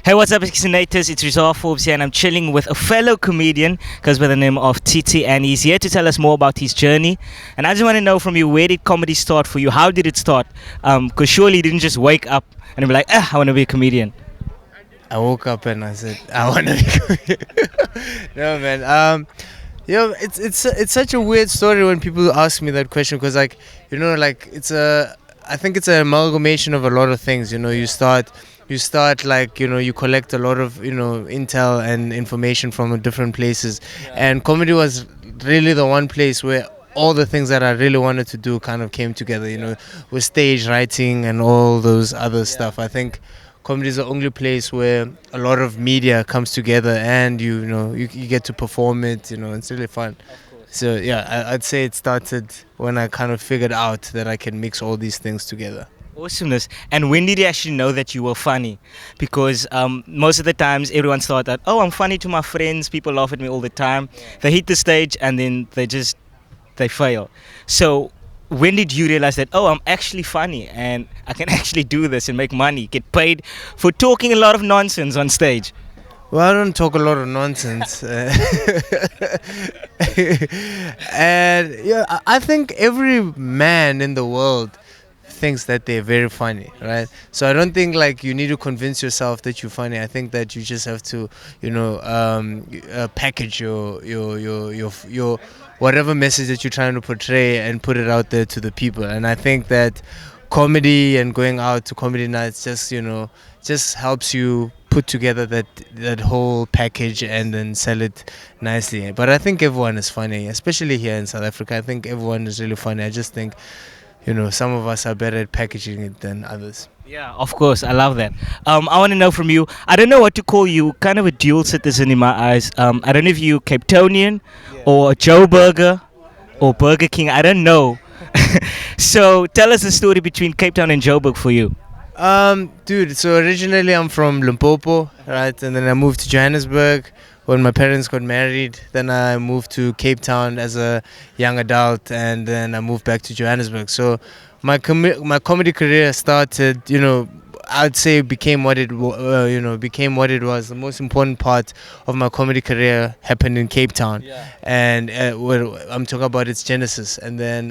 Hey, what's up, Exinators? It's Rezah Forbes here, and I'm chilling with a fellow comedian, goes by the name of Tsitsi, and he's here to tell us more about his journey. And I just want to know from you, where did comedy start for you? How did it start? Because surely you didn't just wake up and be like, I want to be a comedian. I woke up and I said, I want to be comedian. No, man. It's such a weird story when people ask me that question because, I think it's an amalgamation of a lot of things. You start you collect a lot of intel and information from different places, and comedy was really the one place where all the things that I really wanted to do kind of came together. With stage writing and all those other stuff. I think comedy is the only place where a lot of media comes together, and you get to perform it. It's really fun. So yeah, I'd say it started when I kind of figured out that I can mix all these things together. Awesomeness. And when did you actually know that you were funny? Because most of the times everyone thought that, oh, I'm funny to my friends, people laugh at me all the time. They hit the stage and then they fail. So when did you realize that, oh, I'm actually funny and I can actually do this and make money, get paid for talking a lot of nonsense on stage? Well, I don't talk a lot of nonsense. And yeah, I think every man in the world thinks that they're very funny, right? So I don't think like you need to convince yourself that you're funny. I think that you just have to, package your whatever message that you're trying to portray and put it out there to the people. And I think that comedy and going out to comedy nights just helps you put together that whole package and then sell it nicely. But I think everyone is funny, especially here in South Africa. I think everyone is really funny. I just think some of us are better at packaging it than others. Yeah, of course. I love that. I want to know from you. I don't know what to call you. Kind of a dual citizen in my eyes. I don't know if you Cape Townian or Joe Burger or Burger King. I don't know. So tell us the story between Cape Town and Joburg for you. Dude, so originally I'm from Limpopo, right? And then I moved to Johannesburg when my parents got married. Then I moved to Cape Town as a young adult, and then I moved back to Johannesburg. So my comedy career started, I'd say became what it became what it was. The most important part of my comedy career happened in Cape Town, and I'm talking about its genesis. And then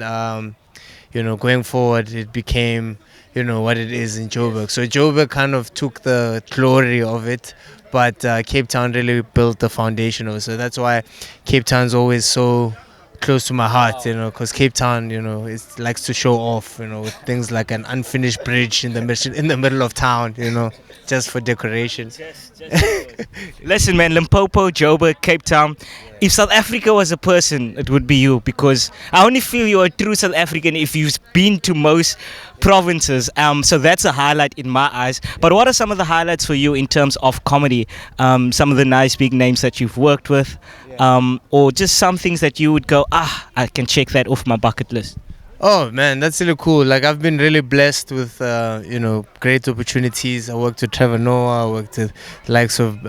going forward, it became what it is in Joburg. So Joburg kind of took the glory of it, but Cape Town really built the foundation of it. So that's why Cape Town's always so close to my heart, because Cape Town, it likes to show off, with things like an unfinished bridge in the middle of town, just for decoration. Listen, man, Limpopo, Joburg, Cape Town. If South Africa was a person, it would be you, because I only feel you're a true South African if you've been to most provinces. So that's a highlight in my eyes. But what are some of the highlights for you in terms of comedy? Some of the nice big names that you've worked with, or just some things that you would go, I can check that off my bucket list. Oh man, that's really cool. Like I've been really blessed with great opportunities. I worked with Trevor Noah. I worked with the likes of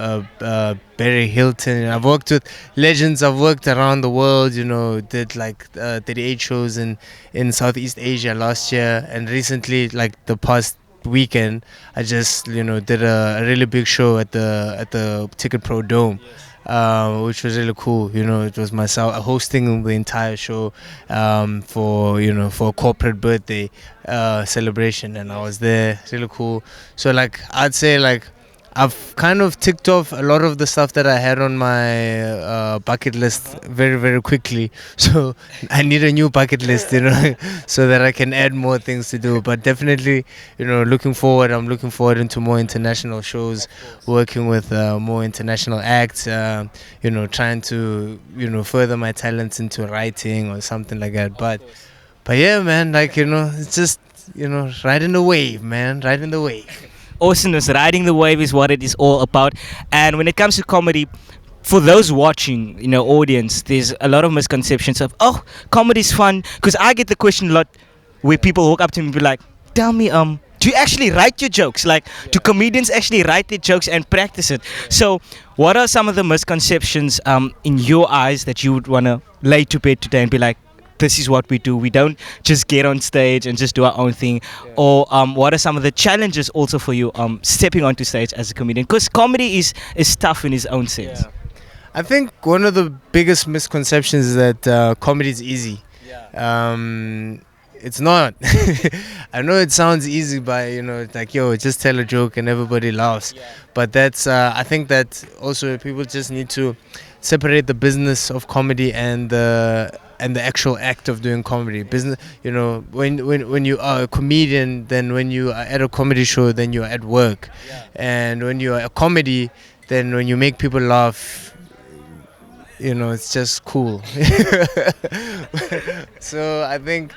Barry Hilton. I've worked with legends. I've worked around the world. Did like 38 shows in Southeast Asia last year, and recently, like the past weekend, I just did a really big show at the Ticket Pro Dome. Which was really cool. It was myself hosting the entire show for a corporate birthday celebration, and I was there. Really cool. So like I'd say like I've kind of ticked off a lot of the stuff that I had on my bucket list very, very quickly. So I need a new bucket list, so that I can add more things to do. But definitely, looking forward. I'm looking forward into more international shows, working with more international acts. Trying to further my talents into writing or something like that. But yeah, man, like it's just riding the wave, man, riding the wave. Awesomeness, riding the wave is what it is all about. And when it comes to comedy, for those watching, audience, there's a lot of misconceptions of, oh, comedy's fun. Because I get the question a lot where people walk up to me and be like, tell me, do you actually write your jokes? Like, do comedians actually write their jokes and practice it? So what are some of the misconceptions in your eyes that you would want to lay to bed today and be like, this is what we do. We don't just get on stage and just do our own thing. Or what are some of the challenges also for you stepping onto stage as a comedian? Because comedy is tough in its own sense. I think one of the biggest misconceptions is that comedy is easy. It's not. I know it sounds easy, but it's like, yo, just tell a joke and everybody laughs. But that's I think that also people just need to separate the business of comedy and the actual act of doing comedy. Business, when you are a comedian, then when you are at a comedy show, then you're at work. And when you are a comedy, then when you make people laugh, it's just cool. So I think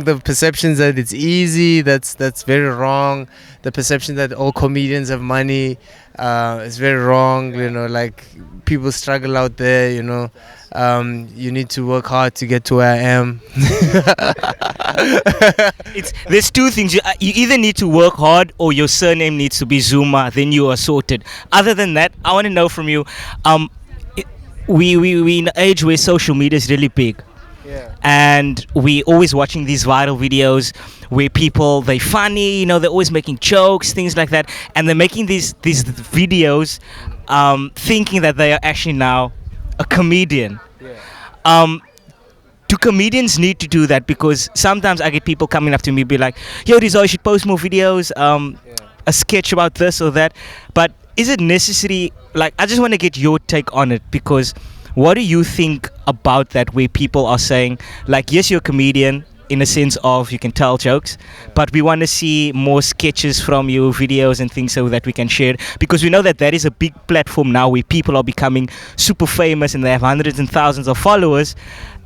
the perceptions that it's easy, that's very wrong. The perception that all comedians have money is very wrong. Like people struggle out there. You need to work hard to get to where I am. There's two things. You either need to work hard or your surname needs to be Zuma. Then you are sorted. Other than that, I want to know from you. We in an age where social media is really big. And we always watching these viral videos where people, they're funny, they're always making jokes, things like that, and they're making these videos thinking that they are actually now a comedian. Do comedians need to do that? Because sometimes I get people coming up to me be like, yo, Rezah, you should post more videos, a sketch about this or that. But is it necessary? Like, I just want to get your take on it, because what do you think about that, where people are saying, like, yes, you're a comedian in a sense of you can tell jokes, but we want to see more sketches from you, videos and things, so that we can share it? Because we know that is a big platform now where people are becoming super famous and they have hundreds and thousands of followers,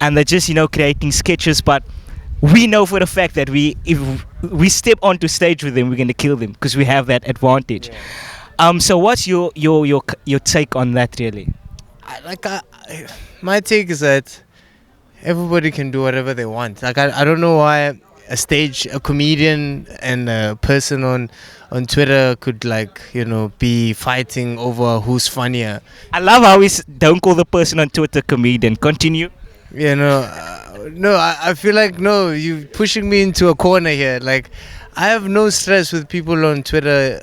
and they're just, creating sketches, but we know for the fact that if we step onto stage with them, we're going to kill them because we have that advantage. So what's your take on that, really? My take is that everybody can do whatever they want. Like I don't know why a comedian and a person on Twitter could be fighting over who's funnier. I love how we don't call the person on Twitter comedian. Continue. No, I feel like, no, you're pushing me into a corner here. Like, I have no stress with people on Twitter,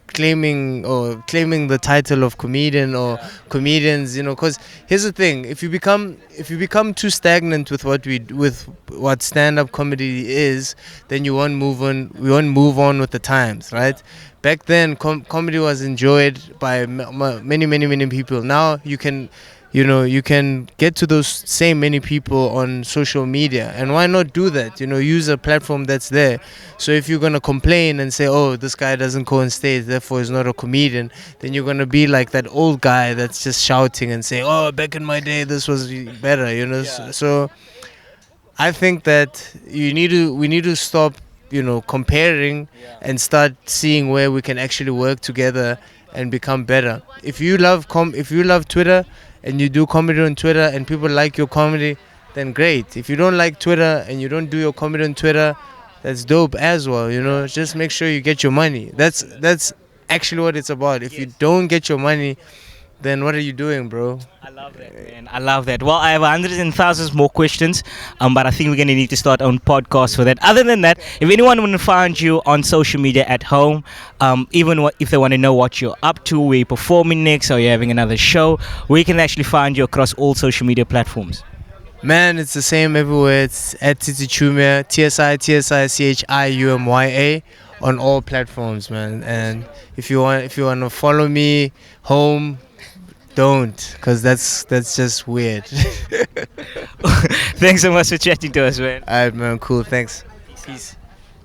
claiming the title of comedian or comedians, because here's the thing: if you become too stagnant with what stand-up comedy is, then you won't move on. We won't move on with the times, right? Back then, comedy was enjoyed by many people. Now you can get to those same many people on social media, and why not do that? Use a platform that's there. So if you're gonna complain and say, oh, this guy doesn't go on stage, therefore he's not a comedian, then you're gonna be like that old guy that's just shouting and saying, oh, back in my day this was better. So I think that we need to stop comparing and start seeing where we can actually work together and become better. If you love Twitter and you do comedy on Twitter and people like your comedy, then great. If you don't like Twitter and you don't do your comedy on Twitter, that's dope as well. Just make sure you get your money. That's actually what it's about. If you don't get your money, then what are you doing, bro? I love that, man. I love that. Well, I have hundreds and thousands more questions, but I think we're going to need to start on podcast for that. Other than that, if anyone want to find you on social media at home, if they want to know what you're up to, where you're performing next, or you're having another show, where can they actually find you across all social media platforms? Man, it's the same everywhere. It's at Tsitsi Chuma, TSICHIUMYA on all platforms, man. And if you want to follow me home, don't, because that's just weird. Thanks so much for chatting to us, man. Alright, man, cool, thanks. Peace.